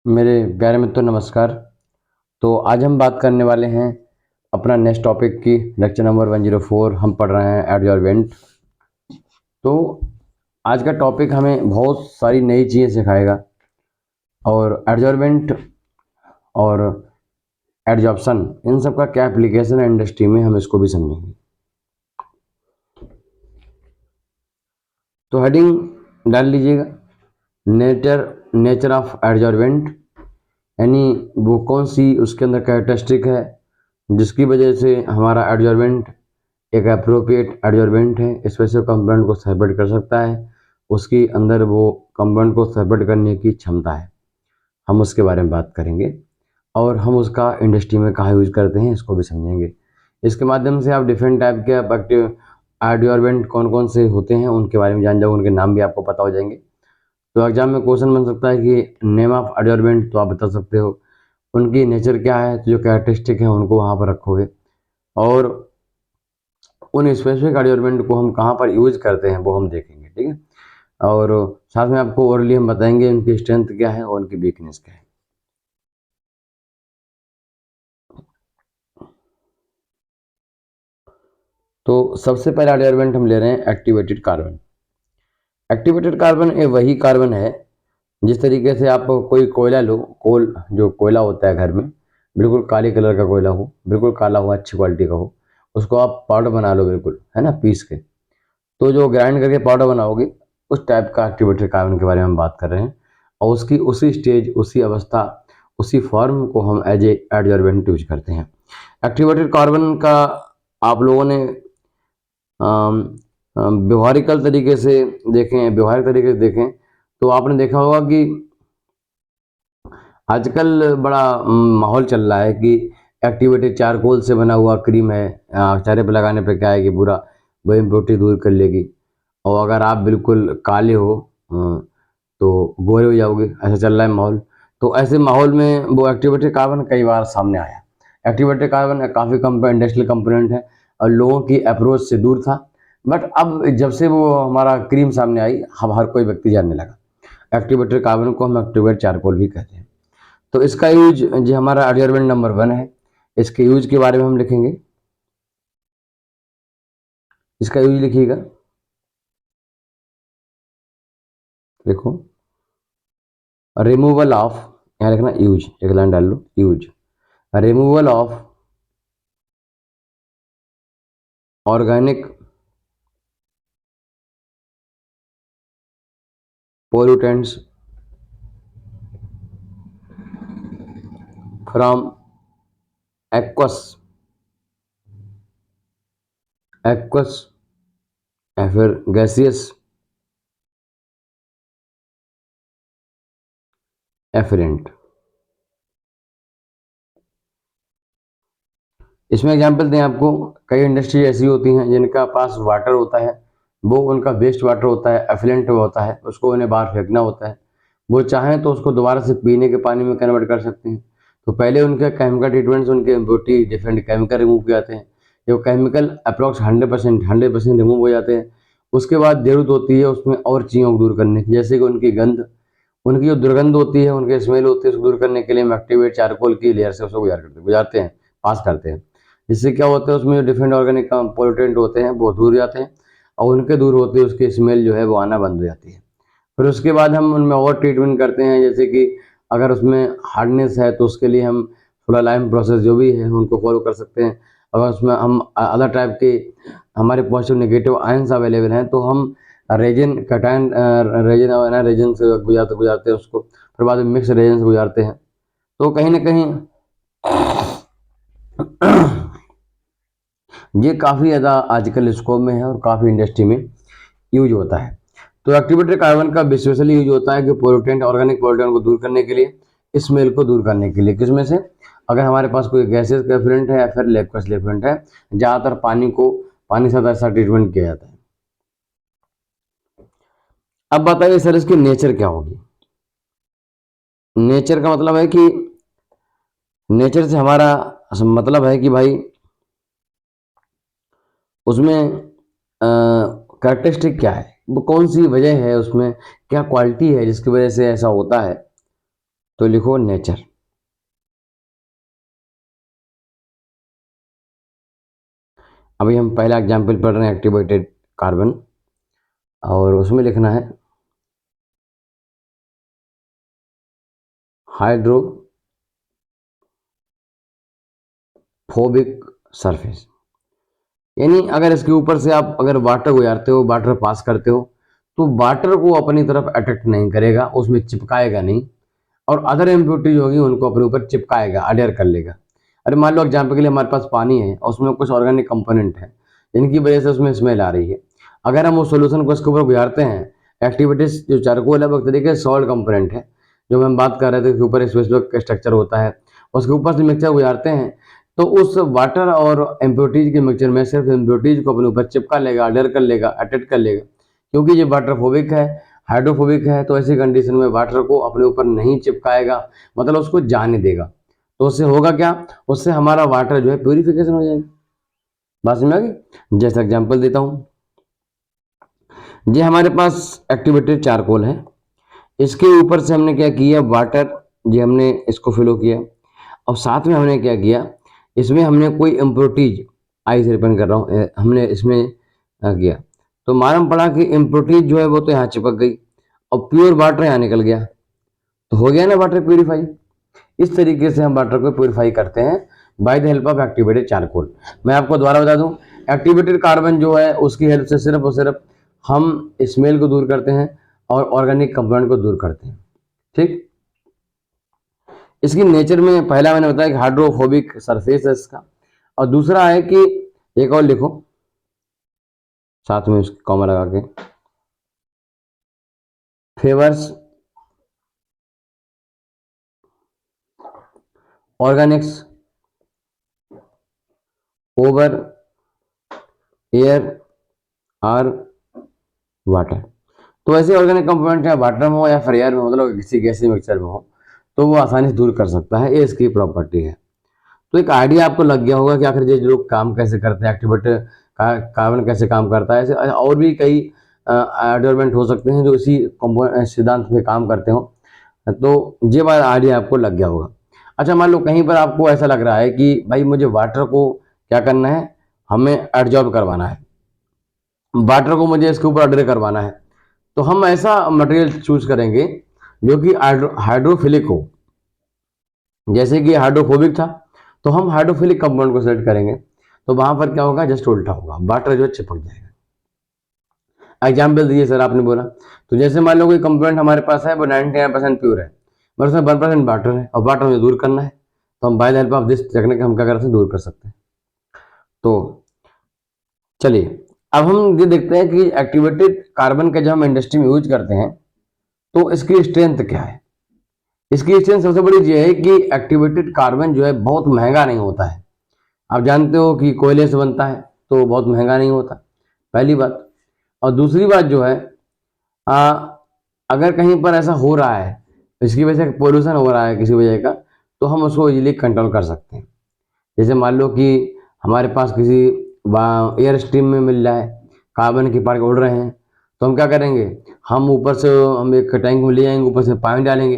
मेरे प्यारे मित्रों नमस्कार। तो आज हम बात करने वाले हैं अपना नेक्स्ट टॉपिक की। लेक्चर नंबर 104 हम पढ़ रहे हैं एडजॉर्बेंट। तो आज का टॉपिक हमें बहुत सारी नई चीज़ें सिखाएगा और एडजॉर्बेंट और एडजॉर्प्शन इन सब का क्या एप्लीकेशन है इंडस्ट्री में, हम इसको भी समझेंगे। तो हेडिंग डाल लीजिएगा, नेचर ऑफ एडजॉर्बेंट, यानी वो कौन सी उसके अंदर कैरेक्टरिस्टिक है जिसकी वजह से हमारा एडजॉर्बेंट एक अप्रोप्रिएट एडजॉर्बेंट है, स्पेसिफिक कंपोनेंट को सेपरेट कर सकता है, उसके अंदर वो कंपोनेंट को सेपरेट करने की क्षमता है। हम उसके बारे में बात करेंगे और हम उसका इंडस्ट्री में कहाँ यूज करते हैं इसको भी समझेंगे। इसके माध्यम से आप डिफरेंट टाइप के एक्टिव एडजॉर्बेंट कौन कौन से होते हैं उनके बारे में जान जाओगे, उनके नाम भी आपको पता हो जाएंगे। तो एग्जाम में क्वेश्चन बन सकता है कि नेम ऑफ एडजॉर्बेंट, तो आप बता सकते हो उनकी नेचर क्या है, तो जो कैरेक्टरिस्टिक है उनको वहाँ पर रखोगे और उन स्पेसिफिक एडजॉर्बेंट को हम कहाँ पर यूज करते हैं वो हम देखेंगे, ठीक है। और साथ में आपको ओरली हम बताएंगे उनकी स्ट्रेंथ क्या है और उनकी वीकनेस क्या है। तो सबसे पहला एडजॉर्बेंट हम ले रहे हैं एक्टिवेटेड कार्बन। एक्टिवेटेड कार्बन ये वही कार्बन है जिस तरीके से आप कोई कोयला लो, कोल जो कोयला होता है घर में, बिल्कुल काले कलर का कोयला हो, बिल्कुल काला हो, अच्छी क्वालिटी का हो, उसको आप पाउडर बना लो बिल्कुल, है ना, पीस के। तो जो ग्राइंड करके पाउडर बनाओगे उस टाइप का एक्टिवेटेड कार्बन के बारे में हम बात कर रहे हैं और उसकी उसी स्टेज, उसी अवस्था, उसी फॉर्म को हम एज ए एडजॉर्बेंट यूज करते हैं। एक्टिवेटेड कार्बन का आप लोगों ने व्यवहारिकल तरीके से व्यवहारिक तरीके से देखें तो आपने देखा होगा कि आजकल बड़ा माहौल चल रहा है कि एक्टिवेटेड चारकोल से बना हुआ क्रीम है, चेहरे पे लगाने पे क्या है कि पूरा वो इम्प्योरिटी दूर कर लेगी और अगर आप बिल्कुल काले हो तो गोरे हो जाओगे, ऐसा चल रहा है माहौल। तो ऐसे माहौल में वो एक्टिवेटेड कार्बन कई बार सामने आया। एक्टिवेटेड कार्बन काफ़ी इंडस्ट्रियल कंपोनेंट है और लोगों की अप्रोच से दूर था, बट अब जब से वो हमारा क्रीम सामने आई, हम हर कोई व्यक्ति जानने लगा। एक्टिवेटेड कार्बन को हम एक्टिवेट चारकोल भी कहते हैं। तो इसका यूज जो हमारा एडजॉर्बेंट नंबर 1 है, इसके यूज के बारे में हम लिखेंगे। इसका यूज लिखिएगा, देखो, रिमूवल ऑफ, यहाँ लिखना यूज, एक लाइन डाल लो, use, removal of organic pollutants from aqueous aqueous या फिर गैसियस एफिरेंट। इसमें एग्जांपल दें आपको, कई इंडस्ट्री ऐसी होती हैं जिनका पास वाटर होता है, वो उनका वेस्ट वाटर होता है, एफिलेंट होता है, उसको उन्हें बाहर फेंकना होता है। वो चाहें तो उसको दोबारा से पीने के पानी में कन्वर्ट कर सकते हैं। तो पहले उनके केमिकल ट्रीटमेंट से उनके इम्प्योरिटी, डिफरेंट केमिकल रिमूव किए जाते हैं। जो केमिकल अप्रॉक्स 100% रिमूव हो जाते हैं, उसके बाद जरूरत होती है उसमें और चीज़ों को दूर करने की, जैसे कि उनकी गंध, उनकी जो दुर्गंध होती है, उनके स्मेल होती है, उसको दूर करने के लिए हम एक्टिवेट चारकोल की लेयर से उसको गुजारते हैं, पास करते हैं। जिससे क्या होता है, उसमें जो डिफरेंट ऑर्गेनिक पोल्यूटेंट होते हैं वो दूर जाते हैं और उनके दूर होते ही उसकी स्मेल जो है वो आना बंद हो जाती है। फिर उसके बाद हम उनमें और ट्रीटमेंट करते हैं, जैसे कि अगर उसमें हार्डनेस है तो उसके लिए हम थोड़ा लाइम प्रोसेस जो भी है उनको फॉलो कर सकते हैं। अगर उसमें हम अदर टाइप के हमारे पॉजिटिव नेगेटिव आयंस अवेलेबल हैं तो हम रेजिन कटायन रेजिन और रेजिन से गुजारते गुजारते हैं उसको, फिर बाद में मिक्स रेजिन से गुजारते हैं। तो कहीं ना कहीं ये काफ़ी ज़्यादा आजकल स्कोप में है और काफ़ी इंडस्ट्री में यूज होता है। तो एक्टिवेटेड कार्बन का स्पेशली यूज होता है कि पोल्यूटेंट, ऑर्गेनिक पोल्यूटेंट को दूर करने के लिए, स्मेल को दूर करने के लिए। किसमें से, अगर हमारे पास कोई गैसेस का एफिलेंट है या फिर लिक्विड एफिलेंट है, ज़्यादातर पानी से ऐसा ट्रीटमेंट किया जाता है। अब बताइए सर इसकी नेचर क्या होगी। नेचर का मतलब है कि, नेचर से हमारा मतलब है कि भाई उसमें कैरेक्टरिस्टिक क्या है, वो कौन सी वजह है, उसमें क्या क्वालिटी है जिसकी वजह से ऐसा होता है। तो लिखो नेचर। अभी हम पहला एग्जाम्पल पढ़ रहे हैं एक्टिवेटेड कार्बन, और उसमें लिखना है हाइड्रोफोबिक सरफेस। यानी अगर इसके ऊपर से आप अगर वाटर गुजारते हो, वाटर पास करते हो, तो वाटर को अपनी तरफ अट्रैक्ट नहीं करेगा, उसमें चिपकाएगा नहीं, और अदर इम्प्योरिटीज होगी उनको अपने ऊपर चिपकाएगा, अडेयर कर लेगा। अरे मान लो एग्जाम्पल के लिए हमारे पास पानी है और उसमें कुछ ऑर्गेनिक कंपोनेंट है जिनकी वजह से उसमें स्मेल आ रही है। अगर हम उस सोल्यूशन को उसके ऊपर गुजारते हैं, एक्टिविटीज जो चारकोल है वो एक तरीके से सॉल्ट कंपोनेंट है, जो हम बात कर रहे थे, उसके ऊपर स्पेसिफिक स्ट्रक्चर होता है, उसके ऊपर से मिक्सचर गुजारते हैं, तो उस वाटर और इम्प्योरिटीज के मिक्सचर में सिर्फ इम्प्योरिटीज को अपने ऊपर चिपका लेगा, अडेयर कर लेगा, अटैच कर लेगा। क्योंकि ये वाटरफोबिक है, हाइड्रोफोबिक है, तो ऐसी कंडीशन में वाटर को अपने ऊपर नहीं चिपकाएगा, मतलब उसको जाने देगा। तो उससे होगा क्या, उससे हमारा वाटर जो है प्यूरिफिकेशन हो जाएगा। बात समझ आ गई? जैसा एग्जांपल देता हूं, ये हमारे पास एक्टिवेटेड चारकोल है, इसके ऊपर से हमने क्या किया, वाटर, ये हमने इसको फिलो किया, और साथ में हमने क्या किया, इसमें हमने कोई इम्प्योरिटीज, आई से रिपेंड कर रहा हूँ, हमने इसमें किया, तो मालूम पड़ा कि इम्प्योरिटीज जो है वो तो यहाँ चिपक गई और प्योर वाटर यहाँ निकल गया, तो हो गया ना वाटर प्यूरिफाई। इस तरीके से हम वाटर को प्यूरिफाई करते हैं by the help of activated charcoal. मैं आपको दोबारा बता दूं, एक्टिवेटेड कार्बन जो है उसकी हेल्प से सिर्फ और सिर्फ हम स्मेल को दूर करते हैं और ऑर्गेनिक कंपाउंड को दूर करते हैं। ठीक, इसकी नेचर में पहला मैंने बताया कि हाइड्रोफोबिक सरफेस है इसका, और दूसरा है कि एक और लिखो साथ में उसके कॉमा लगा के, फेवर्स ऑर्गेनिक्स ओवर एयर और वाटर। तो ऐसे ऑर्गेनिक कंपोनेंट या वाटर में हो या फिर एयर में, मतलब किसी गैसीय मिक्सचर में हो, तो वो आसानी से दूर कर सकता है, ये इसकी प्रॉपर्टी है। तो एक आइडिया आपको लग गया होगा कि आखिर ये लोग काम कैसे करते हैं, एक्टिवेटेड कार्बन कैसे काम करता है। ऐसे और भी कई एडवर्मेंट हो सकते हैं जो इसी सिद्धांत पे काम करते हो, तो ये बात आइडिया आपको लग गया होगा। अच्छा, मान लो कहीं पर आपको ऐसा लग रहा है कि भाई मुझे वाटर को क्या करना है, हमें एडजॉर्ब करवाना है, वाटर को मुझे इसके ऊपर अडर करवाना है, तो हम ऐसा मटेरियल चूज करेंगे जो कि हाइड्रोफिलिक हो। जैसे कि हाइड्रोफोबिक था, तो हम हाइड्रोफिलिक कंपाउंड को सेलेक्ट करेंगे, तो वहां पर क्या होगा, जस्ट उल्टा होगा, वाटर जो चिपक जाएगा। एग्जाम्पल दिए सर आपने बोला, तो जैसे मान लो कोई कंपाउंड हमारे पास है वो 99% प्योर है, मगर उसमें 1% वाटर है, और वाटर हमें दूर करना है, तो हम by the help of this technique हम क्या कर सकते हैं, दूर कर सकते हैं। तो चलिए अब हम ये देखते हैं कि एक्टिवेटेड कार्बन का जब हम इंडस्ट्री में यूज करते हैं तो इसकी स्ट्रेंथ क्या है। इसकी स्ट्रेंथ सबसे बड़ी ये है कि एक्टिवेटेड कार्बन जो है बहुत महंगा नहीं होता है। आप जानते हो कि कोयले से बनता है तो बहुत महंगा नहीं होता, पहली बात। और दूसरी बात जो है, आ, अगर कहीं पर ऐसा हो रहा है, इसकी वजह से पोल्यूशन हो रहा है किसी वजह का, तो हम उसको इजीली कंट्रोल कर सकते हैं। जैसे मान लो कि हमारे पास किसी एयर स्ट्रीम में मिल रहा है, कार्बन के पार्टिकल उड़ रहे हैं, तो हम क्या करेंगे, हम ऊपर से हम एक टैंक में ले जाएंगे, ऊपर से पानी डालेंगे,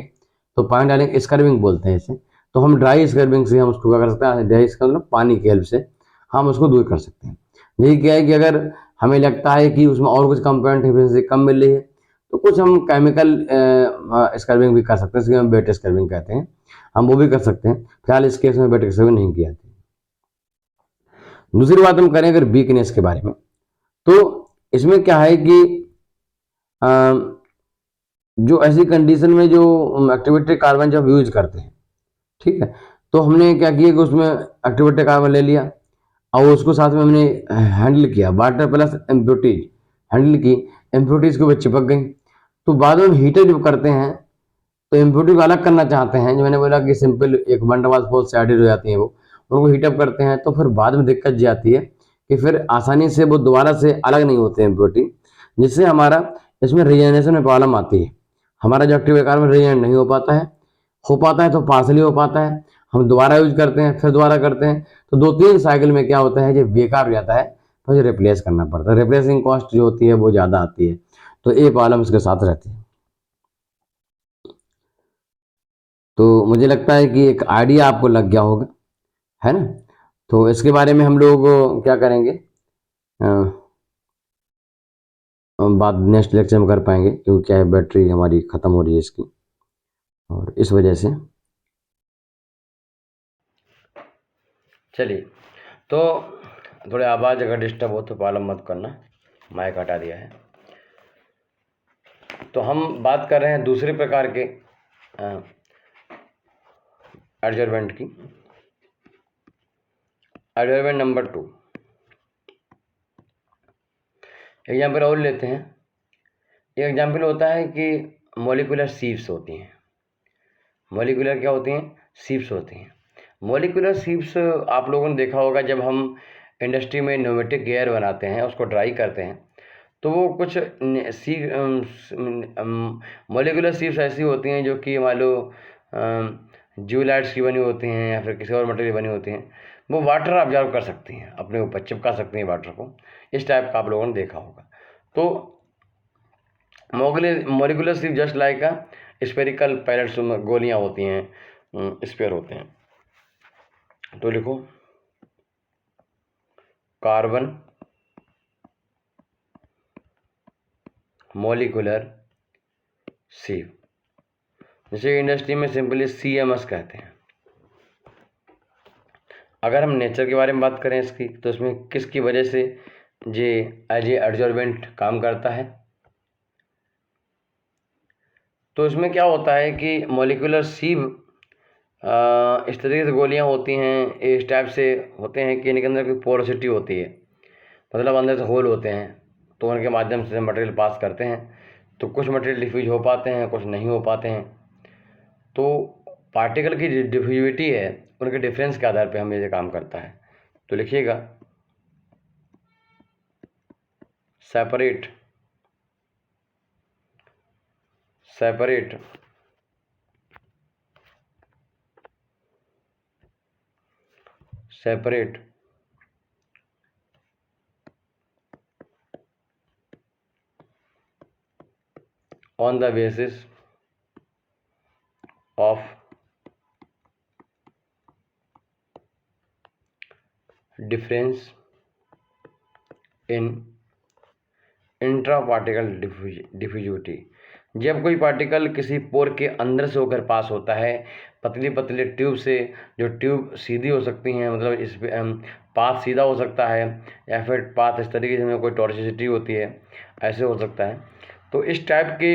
तो पानी डालेंगे, स्क्रबिंग बोलते हैं इसे, तो हम ड्राई स्क्रबिंग से हम उसको क्या कर सकते हैं, ड्राई स्क्रबिंग मतलब पानी की हेल्प से हम उसको दूर कर सकते हैं। यही क्या है कि अगर हमें लगता है कि उसमें और कुछ कंपोनेंट एफिशिएंसी कम मिल रही है, तो कुछ हम केमिकल स्क्रबिंग भी कर सकते हैं, इसके हम बेट स्क्रबिंग कहते हैं, हम वो भी कर सकते हैं। फिलहाल इस केस में बेट स्क्रबिंग नहीं किया जाती। दूसरी बात हम करें अगर वीकनेस के बारे में, तो इसमें क्या है कि जो ऐसी कंडीशन में जो एक्टिवेटेड कार्बन जब यूज करते हैं, ठीक है, तो हमने क्या किया कि उसमें एक्टिवेटेड कार्बन ले लिया और उसको साथ में हमने हैंडल किया, वाटर प्लस इम्प्योरिटीज हैंडल की, इम्प्योरिटीज के ऊपर चिपक गई, तो बाद में हीटर जब करते हैं तो इम्प्योरिटी को अलग करना चाहते हैं, जो मैंने बोला कि सिंपल एक वंडरवाल फोर्स से एडेड हो जाती है, वो उनको हीटअप करते हैं, तो फिर बाद में दिक्कत ये आती है कि फिर आसानी से वो दोबारा से अलग नहीं होते इम्प्योरिटी, जिससे हमारा इसमें रिजेनरेशन में प्रॉब्लम आती है। हमारा जो एक्टिव कार्बन रिजेनरेट नहीं हो पाता है तो पार्सली हो पाता है, हम दोबारा यूज करते हैं, फिर दोबारा करते हैं, तो 2-3 साइकिल में क्या होता है, ये बेकार हो जाता है, तो ये रिप्लेस करना पड़ता है, रिप्लेसिंग कॉस्ट जो होती है वो ज़्यादा आती है, तो ये प्रॉब्लम इसके साथ रहती है। मुझे लगता है कि एक आइडिया आपको लग गया होगा, है ना। तो इसके बारे में हम लोग क्या करेंगे, बात नेक्स्ट लेक्चर में कर पाएंगे, क्योंकि क्या है बैटरी हमारी ख़त्म हो रही है इसकी, और इस वजह से। चलिए, तो थोड़े आवाज़ अगर डिस्टर्ब हो तो प्रॉब्लम मत करना, माइक हटा दिया है। तो हम बात कर रहे हैं दूसरे प्रकार के एडजर्वेंट की। एडजर्वेंट नंबर 2, एग्जाम्पल और लेते हैं। एक एग्जाम्पल होता है कि मॉलिक्यूलर सीव्स होती हैं। मॉलिक्यूलर क्या होती हैं? सीव्स होती हैं। मॉलिक्यूलर सीव्स आप लोगों ने देखा होगा, जब हम इंडस्ट्री में न्यूमेटिक एयर बनाते हैं, उसको ड्राई करते हैं, तो वो कुछ मॉलिक्यूलर सीव्स ऐसी होती हैं जो कि मान लो ज्यूलाइट्स की बनी होती हैं या फिर किसी और मटेरियल बनी होती हैं। वो वाटर ऑब्जर्व कर सकती हैं, अपने ऊपर चिपका सकती हैं वाटर को। इस टाइप का आप लोगों ने देखा होगा। तो molecular sieve just like a spherical pellets, गोलियां होती हैं, स्पेयर होते हैं। तो लिखो कार्बन मॉलिक्यूलर सीव, जिसे इंडस्ट्री में सिंपली CMS कहते हैं। अगर हम नेचर के बारे में बात करें इसकी, तो इसमें किसकी वजह से ये एज ए एडजॉर्बेंट काम करता है? तो इसमें क्या होता है कि मॉलिक्यूलर सीव इस तरीके से गोलियां होती हैं, इस टाइप से होते हैं कि इनके अंदर कोई पोरोसिटी होती है, मतलब अंदर से होल होते हैं, तो उनके माध्यम से मटेरियल पास करते हैं। तो कुछ मटेरियल डिफ्यूज हो पाते हैं, कुछ नहीं हो पाते हैं। तो पार्टिकल की डिफ्यूजिविटी है, उनके डिफरेंस के आधार पे हमें ये काम करता है। तो लिखिएगा separate separate separate on the basis of difference in intra particle diffusivity. जब कोई पार्टिकल किसी पोर के अंदर से होकर पास होता है, पतली पतली ट्यूब से, जो ट्यूब सीधी हो सकती हैं, मतलब इस पाथ सीधा हो सकता है, या फिर पाथ इस तरीके से कोई टॉर्सिसिटी होती है, ऐसे हो सकता है। तो इस टाइप के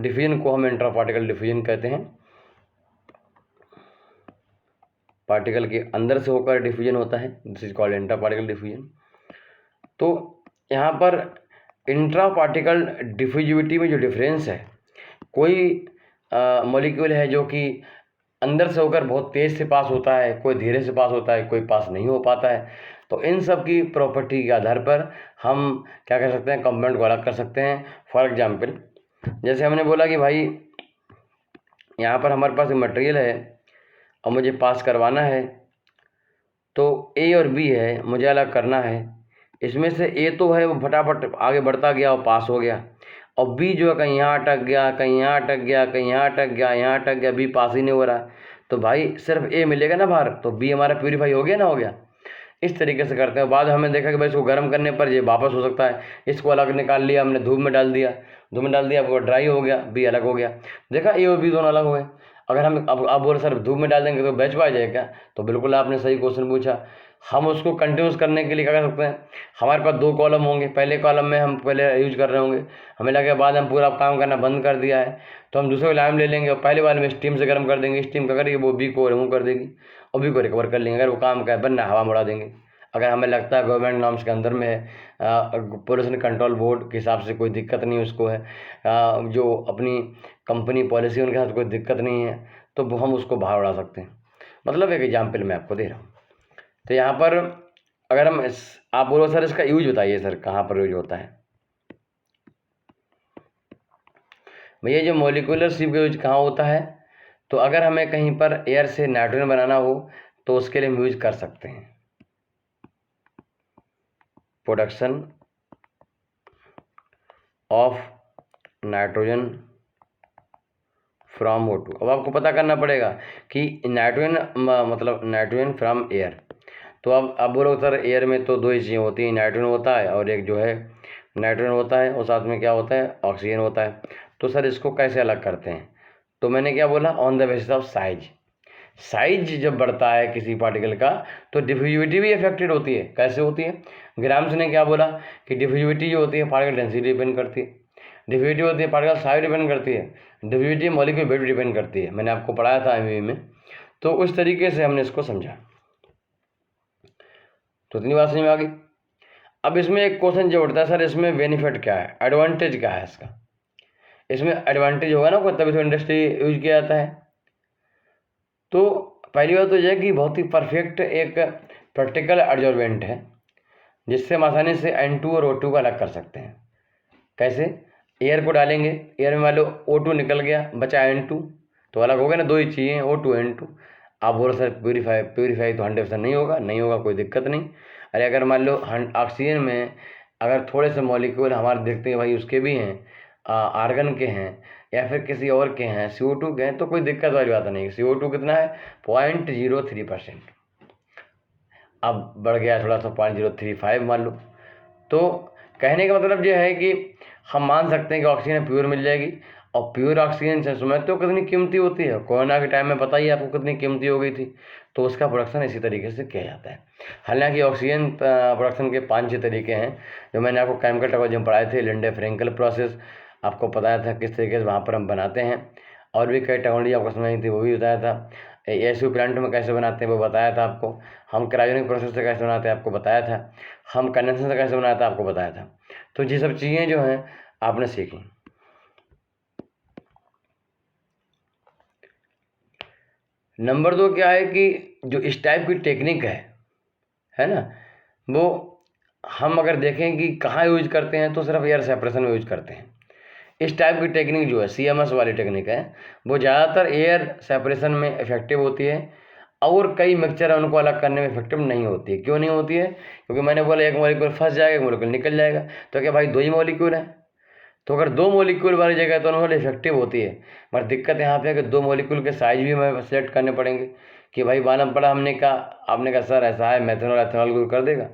डिफ्यूजन को हम इंट्रा पार्टिकल डिफ्यूजन कहते हैं। पार्टिकल के अंदर से होकर डिफ्यूजन होता है, this is called intra particle diffusion. तो यहाँ पर इंट्रा पार्टिकल डिफ्यूजिविटी में जो डिफरेंस है, कोई मॉलिक्यूल है जो कि अंदर से होकर बहुत तेज़ से पास होता है, कोई धीरे से पास होता है, कोई पास नहीं हो पाता है। तो इन सब की प्रॉपर्टी के आधार पर हम क्या कर सकते हैं, कंपाउंड को अलग कर सकते हैं। फॉर एग्जांपल, जैसे हमने बोला कि भाई यहाँ पर हमारे पास मटेरियल है और मुझे पास करवाना है, तो A और B है, मुझे अलग करना है। इसमें से A तो है वो फटाफट आगे बढ़ता गया और पास हो गया, और B जो है कहीं यहाँ अटक गया, कहीं यहाँ अटक गया, कहीं यहाँ अटक गया, यहाँ अटक गया, B पास ही नहीं हो रहा। तो भाई सिर्फ A मिलेगा ना बाहर, तो B हमारा प्यूरीफाई हो गया ना, हो गया। इस तरीके से करते हैं। बाद हमने देखा कि भाई इसको गर्म करने पर ये वापस हो सकता है, इसको अलग निकाल लिया हमने, धूप में डाल दिया, वो ड्राई हो गया, B अलग हो गया। देखा A और B दोनों अलग हो गए। अगर हम अब बोले सर धूप में डाल देंगे तो बैच पा जाएगा क्या? तो बिल्कुल आपने सही क्वेश्चन पूछा। हम उसको कंटिन्यूस करने के लिए क्या कर सकते हैं, हमारे पास 2 कॉलम होंगे, पहले कॉलम में हम पहले यूज कर रहे होंगे, हमें लगे बाद हम पूरा काम करना बंद कर दिया है, तो हम दूसरे कॉलम ले लेंगे और पहले वाले में स्टीम से गर्म कर देंगे। स्टीम क्या करेगी, वो B को रिमूव कर देगी और B को रिकवर कर लेंगे। अगर वो काम का बनना हवा में उड़ा देंगे। अगर हमें लगता है गवर्नमेंट नॉर्म्स के अंदर में है, पोल्यूशन कंट्रोल बोर्ड के हिसाब से कोई दिक्कत नहीं उसको है, जो अपनी कंपनी पॉलिसी उनके साथ कोई दिक्कत नहीं है, तो वो हम उसको बाहर उड़ा सकते हैं। मतलब एक एग्जाम्पल मैं आपको दे रहा हूँ। तो यहाँ पर अगर हम आप बोलो सर इसका यूज बताइए सर, कहाँ पर यूज होता है? भैया जो मॉलिक्यूलर सीव का यूज कहाँ होता है, तो अगर हमें कहीं पर एयर से नाइट्रोजन बनाना हो तो उसके लिए हम यूज कर सकते हैं। Production of nitrogen from O2। अब आपको पता करना पड़ेगा कि नाइट्रोजन मतलब नाइट्रोजन फ्रॉम एयर। तो अब बोलो सर एयर में तो दो ही चीज़ें होती हैं, नाइट्रोजन होता है और एक जो है नाइट्रोजन होता है और साथ में क्या होता है, ऑक्सीजन होता है। तो सर इसको कैसे अलग करते हैं? तो मैंने क्या बोला, on the basis of size. Size जब बढ़ता है किसी पार्टिकल का तो डिफ्यूजिविटी भी अफेक्टेड होती है। कैसे होती है? ग्राम्स ने क्या बोला कि डिफ्यूजिविटी जो होती है पार्टिकल डेंसिटी डिपेंड करती है, डिफ्यूजिविटी होती है पार्टिकल साइज डिपेंड करती है, डिफ्यूजिविटी मॉलिक्यूल वेट डिपेंड करती है। मैंने आपको पढ़ाया था एमईवी में। तो उस तरीके से हमने इसको समझा। तो इतनी बात समझ में आ गई। अब इसमें एक क्वेश्चन जो उठता है, सर इसमें बेनिफिट क्या है, एडवांटेज क्या है इसका? इसमें एडवांटेज होगा ना कोई, तभी तो इंडस्ट्री यूज किया जाता है। तो पहली बात तो यह है कि बहुत ही परफेक्ट एक प्रैक्टिकल एडजॉर्बेंट है, जिससे हम आसानी से N2 और O2 को अलग कर सकते हैं। कैसे? एयर को डालेंगे, एयर में मान लो O2 निकल गया, बचा N2, तो अलग हो गया ना, दो ही चाहिए O2 N2। आप बोलो सर प्यूरीफाई तो 100% नहीं होगा, नहीं होगा, कोई दिक्कत नहीं। अरे अगर मान लो ऑक्सीजन में अगर थोड़े से मॉलिक्यूल हमारे देखते हैं भाई उसके भी हैं, आर्गन के हैं या फिर किसी और के हैं, CO2 के हैं, तो कोई दिक्कत वाली बात नहीं। CO2 कितना है? 0.03%। अब बढ़ गया थोड़ा सा 0.035 मान लो। तो कहने का मतलब ये है कि हम मान सकते हैं कि ऑक्सीजन प्योर मिल जाएगी, और प्योर ऑक्सीजन से समय तो कितनी कीमती होती है। कोरोना के टाइम में बताइए आपको कितनी कीमती हो गई थी। तो उसका प्रोडक्शन इसी तरीके से किया जाता है। हालांकि ऑक्सीजन प्रोडक्शन के 5-6 तरीके हैं, जो मैंने आपको केमिकल टेक्नोलॉजी में पढ़ाए थे। लिंडे फ्रेंकल प्रोसेस आपको बताया था किस तरीके से वहाँ पर हम बनाते हैं, और भी कई टेक्नोलॉजी आपको समझाई थी, वो भी बताया था। एसयू प्लांट में कैसे बनाते हैं वो बताया था आपको। हम क्रायोजेनिक प्रोसेस से कैसे बनाते हैं आपको बताया था। हम कंडेंसर से कैसे बनाया था आपको बताया था। तो ये सब चीज़ें जो हैं आपने सीखी। नंबर 2 क्या है कि जो इस टाइप की टेक्निक है ना, वो हम अगर देखें कि कहाँ यूज करते हैं तो सिर्फ एयर सेपरेशन में यूज करते हैं। इस टाइप की टेक्निक जो है CMS वाली टेक्निक है, वो ज़्यादातर एयर सेपरेशन में इफेक्टिव होती है, और कई मिक्सचर है उनको अलग करने में इफेक्टिव नहीं होती है। क्यों नहीं होती है? क्योंकि मैंने बोला एक मॉलिक्यूल फंस जाएगा, एक मॉलिक्यूल निकल जाएगा। तो क्या भाई दो ही मॉलिक्यूल है? तो अगर दो मॉलिक्यूल वाली जगह तो उन्होंने इफेक्टिव होती है, मगर दिक्कत यहाँ पे है कि दो मॉलिक्यूल के साइज भी हमें सेलेक्ट करने पड़ेंगे। कि भाई मालूम पड़ा हमने कहा, आपने कहा सर ऐसा है मेथनॉल एथेनॉल को कर देगा,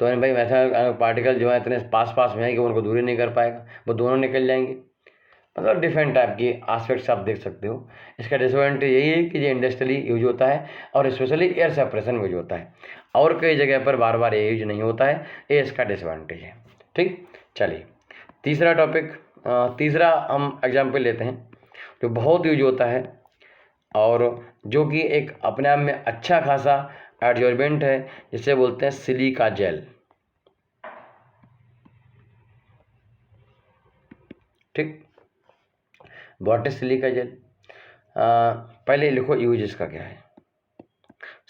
तो भाई मेथनॉल पार्टिकल जो है इतने पास में है कि उनको दूरी नहीं कर पाएगा, वो दोनों निकल जाएंगे। मतलब डिफरेंट टाइप की एस्पेक्ट्स आप देख सकते हो। इसका डिसएडवांटेज यही है कि ये इंडस्ट्रियली यूज होता है और स्पेशली एयर सेपरेशन में यूज होता है, और कई जगह पर बार बार ये यूज नहीं होता है। ये इसका डिसएडवांटेज है। ठीक, चलिए तीसरा टॉपिक, तीसरा हम एग्जाम्पल लेते हैं जो बहुत यूज होता है और जो कि एक अपने आप में अच्छा खासा एडजॉर्बेंट है, जिसे बोलते हैं सिलिका जेल। ठीक, व्हाट इज सिलिका जेल? पहले लिखो यूज इसका क्या है।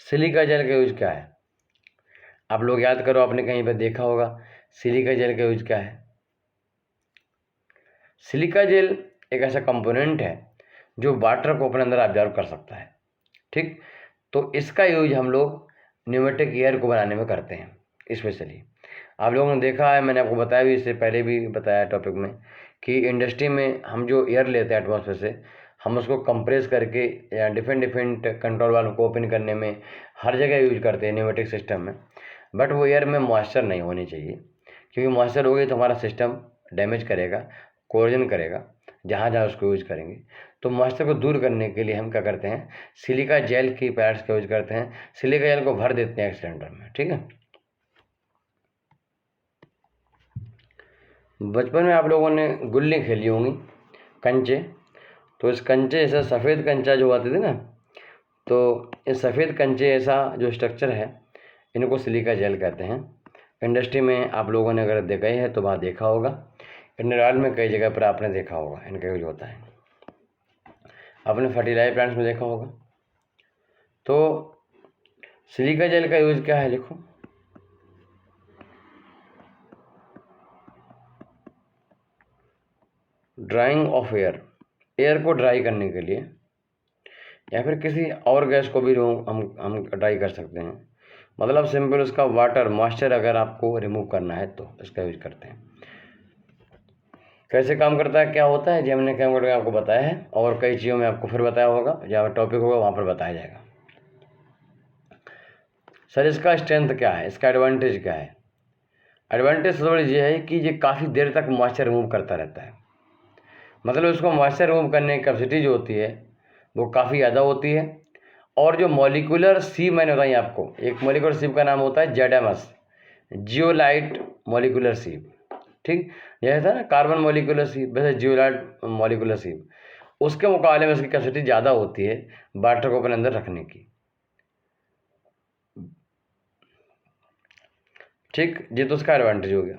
सिलिका जेल का यूज क्या है? आप लोग याद करो, आपने कहीं पर देखा होगा सिलिका जेल का यूज क्या है। सिलिका जेल एक ऐसा कंपोनेंट है जो वाटर को अपने अंदर ऑब्जर्व कर सकता है। ठीक, तो इसका यूज हम लोग न्यूमेटिक एयर को बनाने में करते हैं। स्पेशली आप लोगों ने देखा है, मैंने आपको बताया भी, इससे पहले भी बताया टॉपिक में, कि इंडस्ट्री में हम जो एयर लेते हैं एटमॉस्फेयर से, हम उसको कंप्रेस करके या डिफरेंट कंट्रोल वाल्व को ओपन करने में हर जगह यूज करते हैं न्यूमेटिक सिस्टम में। बट वो एयर में मॉइस्चर नहीं होनी चाहिए, क्योंकि मॉइस्चर हो गई तो हमारा सिस्टम डैमेज करेगा, कोरोजन करेगा जहाँ जहाँ उसको यूज करेंगे। तो मॉइस्चर को दूर करने के लिए हम क्या करते हैं, सिलिका जेल की पैड्स का यूज करते हैं। सिलिका जेल को भर देते हैं एक सिलेंडर में। ठीक है, बचपन में आप लोगों ने गुल्ली खेली होंगी, कंचे। तो इस कंचे जैसा सफ़ेद कंचा जो आते थे ना, तो इस सफ़ेद कंचे ऐसा जो स्ट्रक्चर है, इनको सिलिका जेल कहते हैं। इंडस्ट्री में आप लोगों ने अगर गए हैं तो वहाँ देखा होगा, इंडस्ट्रियल में कई जगह पर आपने देखा होगा इनका यूज होता है। आपने फर्टिलाइजर प्लांट्स में देखा होगा। तो सिलिका जेल का यूज क्या है, लिखो। ड्राइंग ऑफ एयर, एयर को ड्राई करने के लिए, या फिर किसी और गैस को भी हम ड्राई कर सकते हैं। मतलब सिंपल उसका वाटर मॉइस्चर अगर आपको रिमूव करना है तो इसका यूज करते हैं। कैसे काम करता है, क्या होता है, जी हमने काम करके आपको बताया है, और कई चीज़ों में आपको फिर बताया होगा, जहाँ टॉपिक होगा वहाँ पर बताया जाएगा। सर इसका स्ट्रेंथ क्या है, इसका एडवांटेज क्या है? एडवांटेज थोड़ी ये है कि ये काफ़ी देर तक मॉइस्चर रिमूव करता रहता है, मतलब उसको मॉइस्चर रिमूव करने की कैपेसिटी जो होती है वो काफ़ी ज़्यादा होती है। और जो मॉलिकुलर सीव मैंने बताई आपको, एक मॉलिकुलर सीव का नाम होता है जेडेमस, जियोलाइट मॉलिकुलर सीव, ठीक, जैसा ना कार्बन मॉलिकुलर सीव, वैसे जियोलाइट मॉलिकुलर सीव, उसके मुकाबले में उसकी कैपेसिटी ज़्यादा होती है वाटर को अपने अंदर रखने की, ठीक। ये तो उसका एडवांटेज हो गया।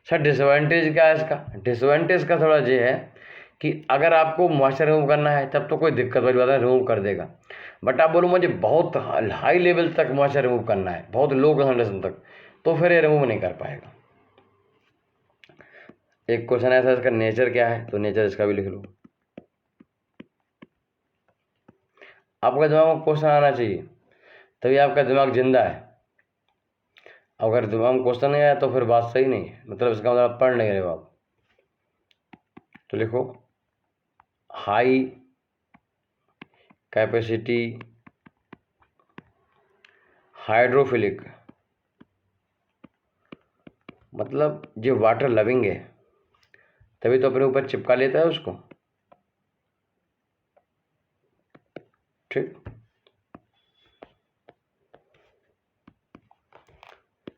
सर डिसएडवांटेज क्या है इसका? डिसएडवांटेज का थोड़ा ये है कि अगर आपको मॉइस्चर रिमूव करना है तब तो कोई दिक्कत वाली बात है, रिमूव कर देगा। बट आप बोलो मुझे बहुत हाई लेवल तक मॉइस्चर रिमूव करना है, बहुत लो कंसंट्रेशन तक, तो फिर ये रिमूव नहीं कर पाएगा। एक क्वेश्चन ऐसा, इसका नेचर क्या है, तो नेचर इसका भी लिख लो। आपका दिमाग में क्वेश्चन आना चाहिए, तभी आपका दिमाग जिंदा है। अगर दिमाग में क्वेश्चन नहीं आया तो फिर बात सही नहीं है, मतलब इसका मतलब आप पढ़ नहीं रहे हो आप। तो लिखो हाई कैपेसिटी हाइड्रोफिलिक, मतलब जो वाटर लविंग है, तभी तो अपने ऊपर चिपका लेता है उसको, ठीक।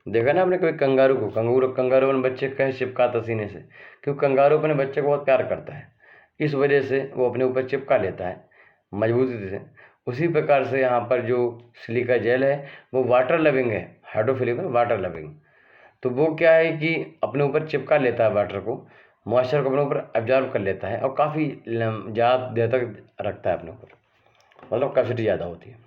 देखा ना आपने कभी कंगारू को, कंगारू अपने बच्चे कैसे चिपकाता सीने से, क्योंकि कंगारू अपने बच्चे को बहुत प्यार करता है, इस वजह से वो अपने ऊपर चिपका लेता है मजबूती से। उसी प्रकार से यहाँ पर जो सिलिका जेल है वो वाटर लविंग है, हाइड्रोफिलिक में वाटर लविंग, तो वो क्या है कि अपने ऊपर चिपका लेता है वाटर को, मॉइस्चर को अपने ऊपर एब्जॉर्ब कर लेता है और काफ़ी ज़्यादा देर तक रखता है अपने ऊपर, मतलब कैपेसिटी ज़्यादा होती है।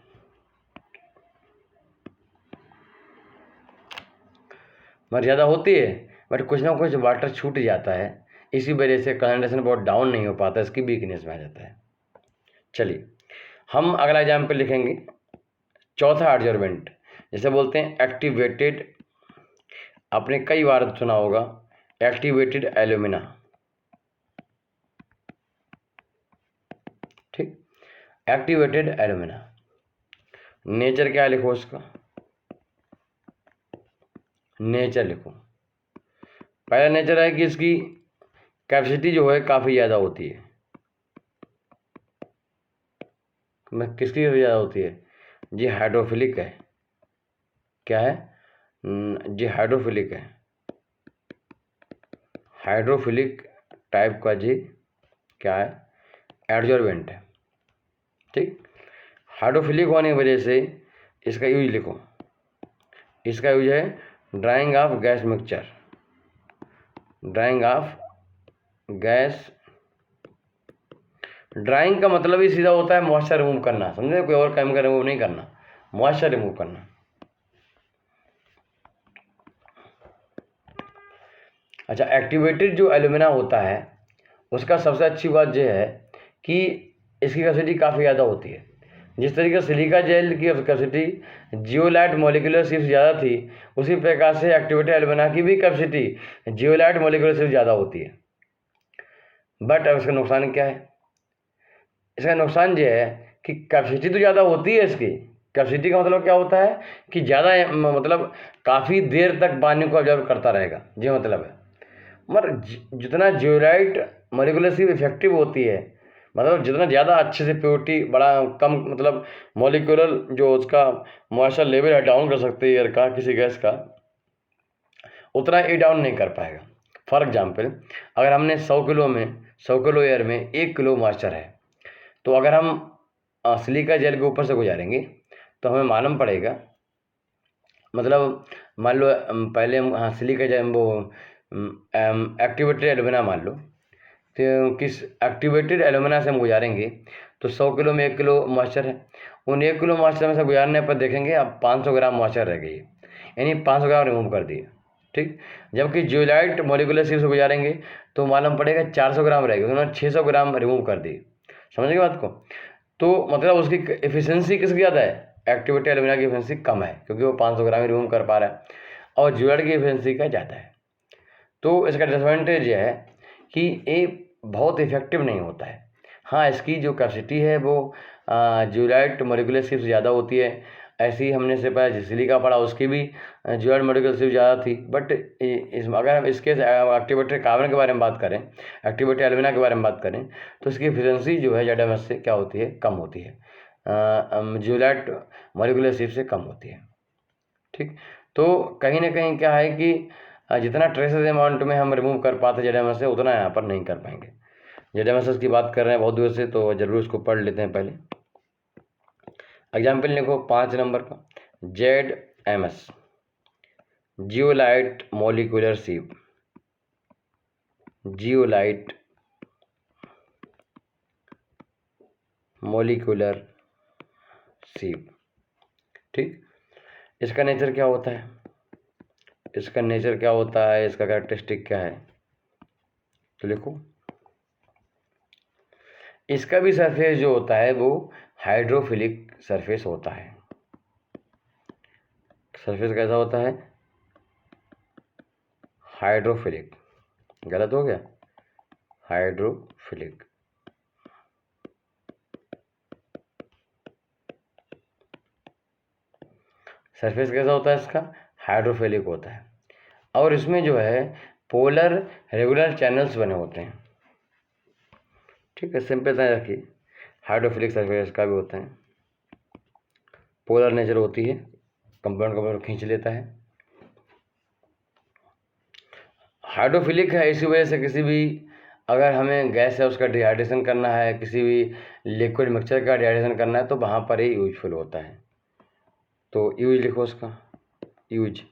मगर ज़्यादा होती है बट कुछ ना कुछ वाटर छूट जाता है, इसी वजह से कंसंट्रेशन बहुत डाउन नहीं हो पाता, इसकी वीकनेस में आ जाता है। चलिए हम अगला एग्जाम्पल लिखेंगे, चौथा एडजॉर्बेंट, जैसे बोलते हैं एक्टिवेटेड, आपने कई बार सुना होगा एक्टिवेटेड एल्यूमिना, ठीक, एक्टिवेटेड एल्यूमिना। नेचर क्या लिखो उसका, नेचर लिखो। पहला नेचर है कि इसकी कैपेसिटी जो है काफ़ी ज़्यादा होती है, मैं किसकी ज़्यादा होती है, जी हाइड्रोफिलिक है, क्या है, जी हाइड्रोफिलिक है, हाइड्रोफिलिक टाइप का जी क्या है, एडजॉर्बेंट है, ठीक। हाइड्रोफिलिक होने की वजह से इसका यूज लिखो, इसका यूज है drying of gas mixture, drying of gas, drawing का मतलब ही सीधा होता है मॉइस्चर रिमूव करना, समझे, कोई और केमिकल रिमूव नहीं करना, मॉइस्चर रिमूव करना। अच्छा, एक्टिवेटेड जो एल्यूमिना होता है उसका सबसे अच्छी बात यह है कि इसकी कैपेसिटी काफ़ी ज़्यादा होती है, जिस तरीके से सिलिका जेल की कैपेसिटी जियोलाइट मॉलिक्यूलर सिर्फ ज़्यादा थी, उसी प्रकार से एक्टिवेटेड एल्यूमिना की भी कैपेसिटी जियोलाइट मॉलिक्यूलर सिर्फ ज़्यादा होती है। बट अब इसका नुकसान क्या है, इसका नुकसान ये है कि कैपेसिटी तो ज़्यादा होती है इसकी, कैपेसिटी का मतलब क्या होता है कि ज़्यादा मतलब काफ़ी देर तक पानी को ऑब्जर्व करता रहेगा, ये मतलब है। मगर जितना जियोलाइट मॉलिक्यूलर सिर्फ इफेक्टिव होती है, मतलब जितना ज़्यादा अच्छे से प्योरिटी बड़ा कम, मतलब मॉलिक्यूलर जो उसका मॉइस्चर लेवल है डाउन कर सकते हैं एयर का, किसी गैस का, उतना ये डाउन नहीं कर पाएगा। फॉर एग्जाम्पल अगर हमने 100 किलो एयर में 1 किलो मॉइस्चर है, तो अगर हम सिलिका जेल के ऊपर से गुजारेंगे तो हमें मालूम पड़ेगा, मतलब मान लो पहले हम सिलिका जेल वो एक्टिवेटेड एल्यूमिना मान लो, तो किस एक्टिवेटेड एल्यूमिना से हम गुजारेंगे तो 100 किलो में 1 किलो मॉइस्चर है, उन 1 किलो मॉइस्चर में से गुजारने पर देखेंगे अब 500 ग्राम मॉइस्चर रह गई, यानी 500 ग्राम रिमूव कर दिए, ठीक। जबकि जियोलाइट मॉलिक्यूलर सिर्फ से गुजारेंगे तो मालूम पड़ेगा 400 ग्राम रहेगी, उन्होंने 600 ग्राम रिमूव कर दी, समझ गए बात को। तो मतलब उसकी एफिशिएंसी किसकी ज़्यादा है, एक्टिवेटेड एल्यूमिना की एफिशिएंसी कम है, क्योंकि वो 500 ग्राम ही रिमूव कर पा रहा है, और जियोलाइट की एफिशिएंसी का ज़्यादा है। तो इसका डिसएडवांटेज ये है कि ये बहुत इफ़ेक्टिव नहीं होता है। हाँ, इसकी जो कैपेसिटी है वो ज़ीरोलाइट मॉलिक्यूलर सिर्फ ज़्यादा होती है। ऐसे ही हमने से पहले सिलिका पढ़ा, उसकी भी ज़ीरोलाइट मॉलिक्यूलर सिर्फ ज़्यादा थी। बट अगर हम इसके एक्टिवेटेड कार्बन के बारे में बात करें, एक्टिवेटेड एल्यूमिना के बारे में बात करें, तो इसकी एफिशिएंसी जो है ZMS से क्या होती है, कम होती है, ज़ीरोलाइट मॉलिक्यूलर सिर्फ से कम होती है। ठीक, तो कहीं ना कहीं क्या है कि जितना ट्रेसेस अमाउंट में हम रिमूव कर पाते ZMS से, उतना यहाँ पर नहीं कर पाएंगे। ZMS की बात कर रहे हैं बहुत दूर से, तो जरूर इसको पढ़ लेते हैं पहले। एग्जाम्पल लिखो 5 नंबर का, ZMS जियोलाइट मॉलिक्यूलर सिव, जियोलाइट मॉलिक्यूलर सिव। ठीक, इसका नेचर क्या होता है, इसका नेचर क्या होता है, इसका कैरेक्टरिस्टिक क्या है, तो लिखो। इसका भी सरफेस जो होता है वो हाइड्रोफिलिक सरफेस होता है। सरफेस कैसा होता है, हाइड्रोफिलिक, गलत हो गया, हाइड्रोफिलिक। सरफेस कैसा होता है इसका, हाइड्रोफिलिक होता है। और इसमें जो है पोलर रेगुलर चैनल्स बने होते हैं। ठीक है, सिंपल सा रखिए, हाइड्रोफिलिक सरफेस का भी होता है, पोलर नेचर होती है, कंपाउंड कंपाउंड खींच लेता है। हाइड्रोफिलिक है इसी वजह से किसी भी, अगर हमें गैस है उसका डिहाइड्रेशन करना है, किसी भी लिक्विड मिक्सचर का डिहाइड्रेशन करना है, तो वहाँ पर ही यूजफुल होता है। तो यूज लिखो उसका, यूज।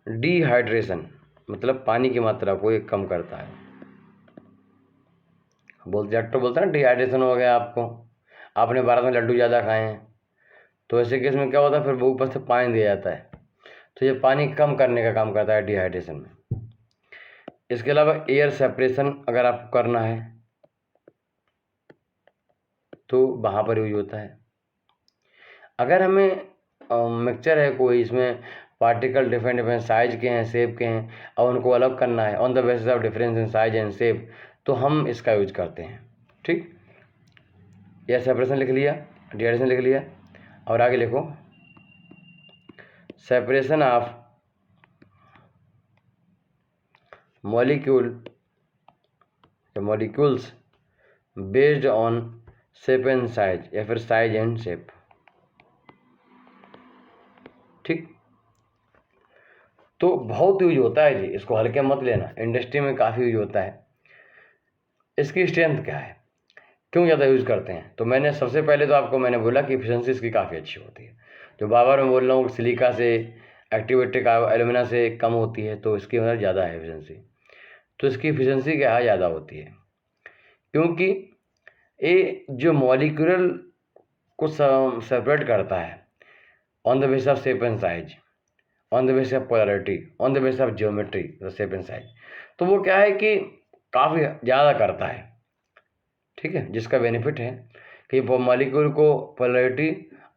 डिहाइड्रेशन मतलब पानी की मात्रा को ये कम करता है। डॉक्टर बोलता है ना डिहाइड्रेशन हो गया आपको, आपने 12 में लड्डू ज़्यादा खाए हैं, तो ऐसे केस में क्या होता है, फिर वो ऊपर से पानी दिया जाता है, तो ये पानी कम करने का काम करता है डिहाइड्रेशन में। इसके अलावा एयर सेपरेशन अगर आपको करना है तो वहाँ पर यूज होता है। अगर हमें मिक्सचर है कोई, इसमें पार्टिकल डिफरेंट डिफरेंट साइज के हैं, शेप के हैं, और उनको अलग करना है on the basis of difference in size and shape, तो हम इसका यूज करते हैं। ठीक, एयर सेपरेशन लिख लिया, डिहाइड्रेशन लिख लिया, और आगे लिखो separation of molecules based on shape and size, या फिर साइज एंड शेप। ठीक, तो बहुत यूज होता है जी, इसको हल्के मत लेना, इंडस्ट्री में काफ़ी यूज होता है। इसकी स्ट्रेंथ क्या है, क्यों ज़्यादा यूज़ करते हैं, तो मैंने सबसे पहले तो आपको मैंने बोला कि एफिशिएंसी इसकी काफ़ी अच्छी होती है। जो बार बार मैं बोल रहा हूँ सिलिका से, एक्टिवेटेड एल्यूमिना से कम होती है, तो इसकी मतलब ज़्यादा है एफिशिएंसी। तो इसकी एफिशिएंसी क्या है, ज़्यादा होती है, क्योंकि ये जो मॉलिक्यूल को सेपरेट करता है on the basis of shape and size, on the basis of polarity, on the basis of geometry, shape and size, तो वो क्या है कि काफ़ी ज़्यादा करता है। ठीक है, जिसका बेनिफिट है कि वो मॉलिक्यूल को पोलैरिटी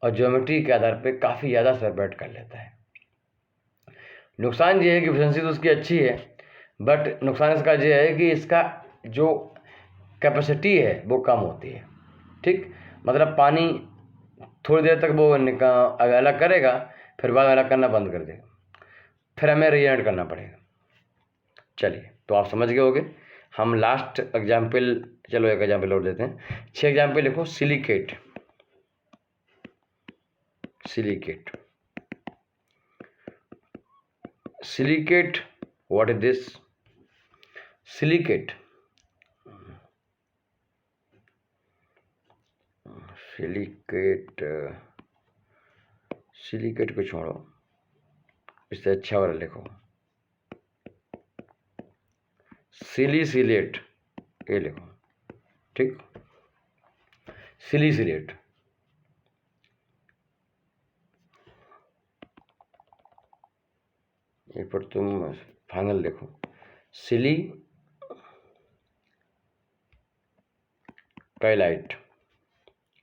और ज्योमेट्री के आधार पे काफ़ी ज़्यादा सेपरेट कर लेता है। नुकसान ये है कि एफिशिएंसी तो उसकी अच्छी है, बट नुकसान इसका ये है कि इसका जो कैपेसिटी है वो कम होती है। ठीक, मतलब पानी थोड़ी देर तक वो अलग करेगा, फिर बाद अलग करना बंद कर देगा, फिर हमें रीएड करना पड़ेगा। चलिए, तो आप समझ गए होंगे। हम लास्ट एग्जाम्पल, चलो एक एग्जाम्पल और देते हैं। 6 एग्जाम्पल लिखो। Silicate, silicate, silicate, what is this, silicate, silicate, silicate को छोड़ो, इससे अच्छा वाला लिखो, सिलिसिलेट, ये लिखो। ठीक, सिलिसिलेट, ये पर तुम फाइनल लिखो, सिली कैलाइट।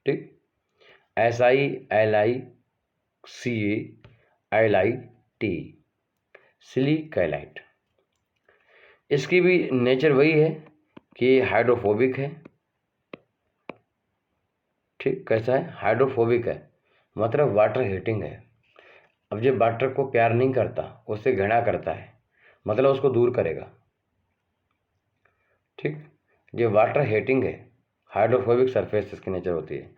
ठीक, SILICALIT, सिली कैलाइट। इसकी भी नेचर वही है कि हाइड्रोफोबिक है। ठीक, कैसा है? हाइड्रोफोबिक है, मतलब वाटर हीटिंग है। अब जब वाटर को प्यार नहीं करता, उससे घृणा करता है, मतलब उसको दूर करेगा। ठीक, ये वाटर हीटिंग है, हाइड्रोफोबिक सरफेस इसकी नेचर होती है।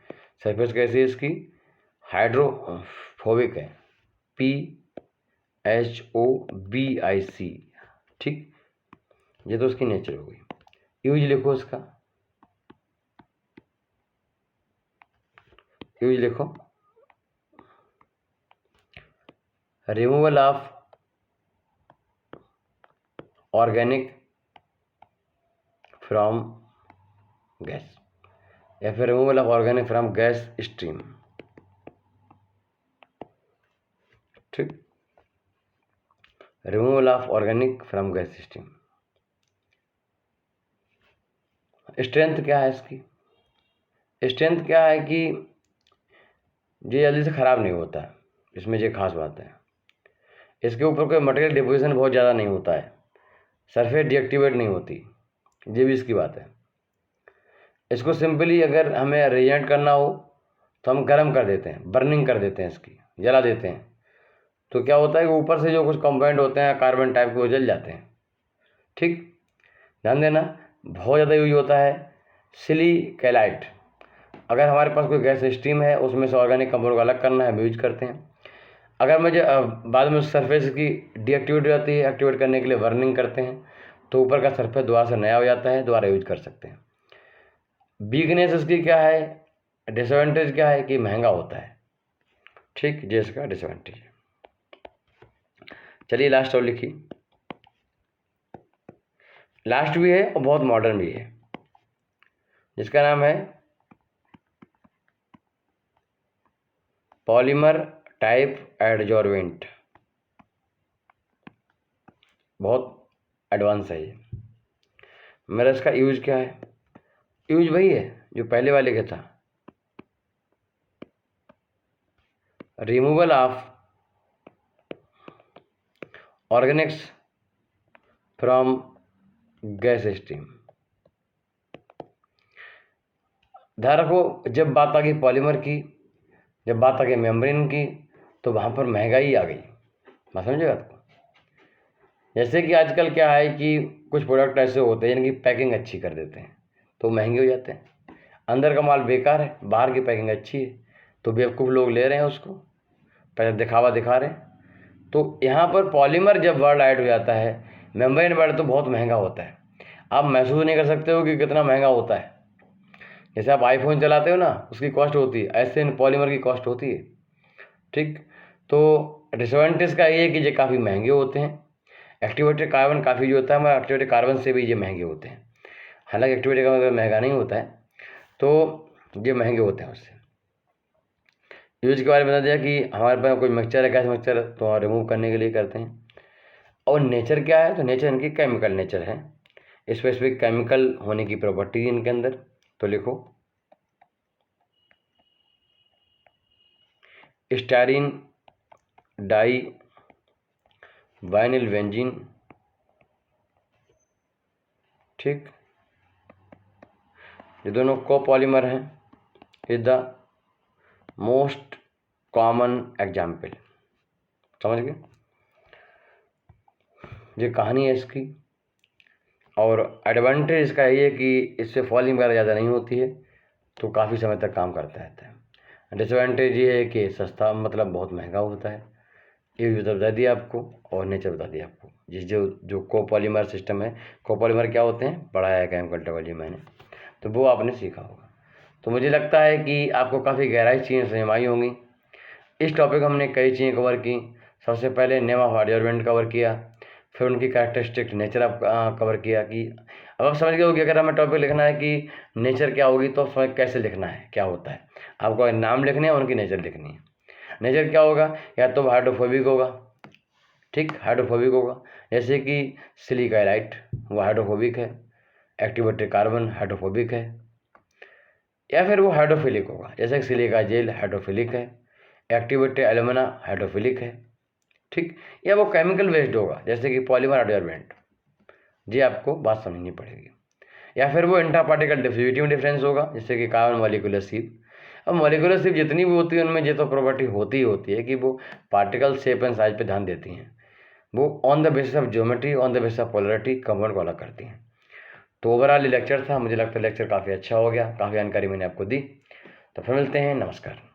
सरफेस कैसी है इसकी? हाइड्रोफोबिक है, PHOBIC। ठीक, ये तो उसकी नेचर हो गई। यूज लिखो इसका, यूज लिखो, removal of organic from gas, या फिर removal of organic from gas stream. ठीक, removal of organic from gas stream. Strength क्या है इसकी? स्ट्रेंथ क्या है कि ये जल्दी से ख़राब नहीं होता है, इसमें ये खास बात है। इसके ऊपर कोई मटेरियल डिपोजिशन बहुत ज़्यादा नहीं होता है, सरफेस डीएक्टिवेट नहीं होती, ये भी इसकी बात है। इसको सिंपली अगर हमें रिएजेंट करना हो तो हम गर्म कर देते हैं, बर्निंग कर देते हैं, इसकी जला देते हैं, तो क्या होता है कि ऊपर से जो कुछ कंपाउंड होते हैं कार्बन टाइप के वो जल जाते हैं। ठीक, ध्यान देना, बहुत ज़्यादा यूज होता है सिलिकैलाइट। अगर हमारे पास कोई गैस स्ट्रीम है, उसमें से ऑर्गेनिक कंपाउंड को अलग करना है, हम यूज करते हैं। अगर मुझे बाद में सरफेस की डीएक्टिवेट हो जाती है, एक्टिवेट करने के लिए बर्निंग करते हैं, तो ऊपर का सरफेस दोबारा से नया हो जाता है, दोबारा यूज कर सकते हैं। वीकनेस इसकी क्या है, डिसएडवांटेज क्या है कि महंगा होता है। ठीक, ये इसका डिसएडवांटेज है। चलिए लास्ट और लिखिए, लास्ट भी है और बहुत मॉडर्न भी है, जिसका नाम है पॉलीमर टाइप एडजॉर्वेंट। बहुत एडवांस है ये। मेरा इसका यूज क्या है? यूज वही है जो पहले वाले का था, removal of Organics from gas stream. ध्यान रखो, जब बात आ गई पॉलीमर की, जब बात आ गई मेम्ब्रेन की, तो वहाँ पर महंगाई आ गई। बात समझेगा आपको? जैसे कि आजकल क्या है कि कुछ प्रोडक्ट ऐसे होते हैं जिनकी पैकिंग अच्छी कर देते हैं, तो महंगे हो जाते हैं। अंदर का माल बेकार है, बाहर की पैकिंग अच्छी है, तो बेवकूफ़ लोग ले रहे हैं उसको, पहले दिखावा दिखा रहे हैं। तो यहाँ पर पॉलीमर जब वर्ड ऐड हो जाता है, मेम्ब्रेन वर्ड तो बहुत महंगा होता है। आप महसूस नहीं कर सकते हो कि कितना महंगा होता है। जैसे आप आईफोन चलाते हो ना, उसकी कॉस्ट होती है, ऐसे इन पॉलीमर की कॉस्ट होती है। ठीक, तो डिसएडवांटेज का ये है कि ये काफ़ी महंगे होते हैं। एक्टिवेटेड कार्बन काफ़ी जो होता है हमारा, एक्टिवेटेड कार्बन से भी ये महंगे होते हैं। हालांकि एक्टिवेटेड कार्बन महंगा नहीं होता है, तो ये महंगे होते हैं उससे। यूज के बारे में बता दिया कि हमारे पास कोई मिक्सचर है, गैस मिक्सचर, तो रिमूव करने के लिए करते हैं। और नेचर क्या है? तो नेचर इनकी केमिकल नेचर है, स्पेसिफिक केमिकल होने की प्रॉपर्टी इनके अंदर। तो लिखो, स्टायरीन डाई वाइनिल बेंजीन। ठीक, ये दोनों कोपॉलीमर हैं, is the most common example. समझ गए? ये कहानी है इसकी। और एडवांटेज इसका ये है कि इससे फॉलिंग वगैरह ज़्यादा नहीं होती है, तो काफ़ी समय तक काम करता रहता है। डिसएडवांटेज ये है कि सस्ता, मतलब बहुत महंगा होता है। ये भी बता दिया आपको, और नेचर बता दिया आपको। जिस जो कोपॉलीमर सिस्टम है, कोपॉलीमर क्या होते हैं पढ़ाया है केमिकल टेक्नोलॉजी मैंने, तो वो आपने सीखा होगा। तो मुझे लगता है कि आपको काफ़ी गहराई चीज़ें समझ में आई होंगी। इस टॉपिक हमने कई चीज़ें कवर की। सबसे पहले नेम ऑफ एडजॉर्वेंट कवर किया, फिर उनकी कैरेक्टरिस्टिक नेचर आप कवर किया कि अब आप समझ गए हो कि अगर हमें टॉपिक लिखना है कि नेचर क्या होगी, तो समझ कैसे लिखना है, क्या होता है। आपको नाम लिखने हैं, उनकी नेचर लिखनी है। नेचर क्या होगा? या तो हाइड्रोफोबिक होगा, ठीक, हाइड्रोफोबिक होगा, जैसे कि सिलिकाइलाइट, वो हाइड्रोफोबिक है। एक्टिवेटेड कार्बन हाइड्रोफोबिक है। या फिर वो हाइड्रोफिलिक होगा, जैसे कि सिलिका जेल हाइड्रोफिलिक है, एक्टिवेटेड एल्यूमिना हाइड्रोफिलिक है। ठीक, या वो केमिकल बेस्ड होगा, जैसे कि पॉलीमर एडजॉर्वेंट, ये आपको बात समझनी पड़ेगी। या फिर वो इंट्रा पार्टिकल डिफ्यूजिविटी में डिफरेंस होगा, जैसे कि कार्बन मॉलिक्यूलर शेप। अब मॉलिक्यूलर शेप जितनी भी होती है उनमें ये तो प्रॉपर्टी होती ही होती है कि वो पार्टिकल शेप एंड साइज पे ध्यान देती हैं। वो on the basis of geometry, on the basis of polarity compound को अलग करती हैं। तो ओवरऑल ये लेक्चर था, मुझे लगता है लेक्चर काफ़ी अच्छा हो गया, काफ़ी जानकारी मैंने आपको दी। तो फिर मिलते हैं, नमस्कार।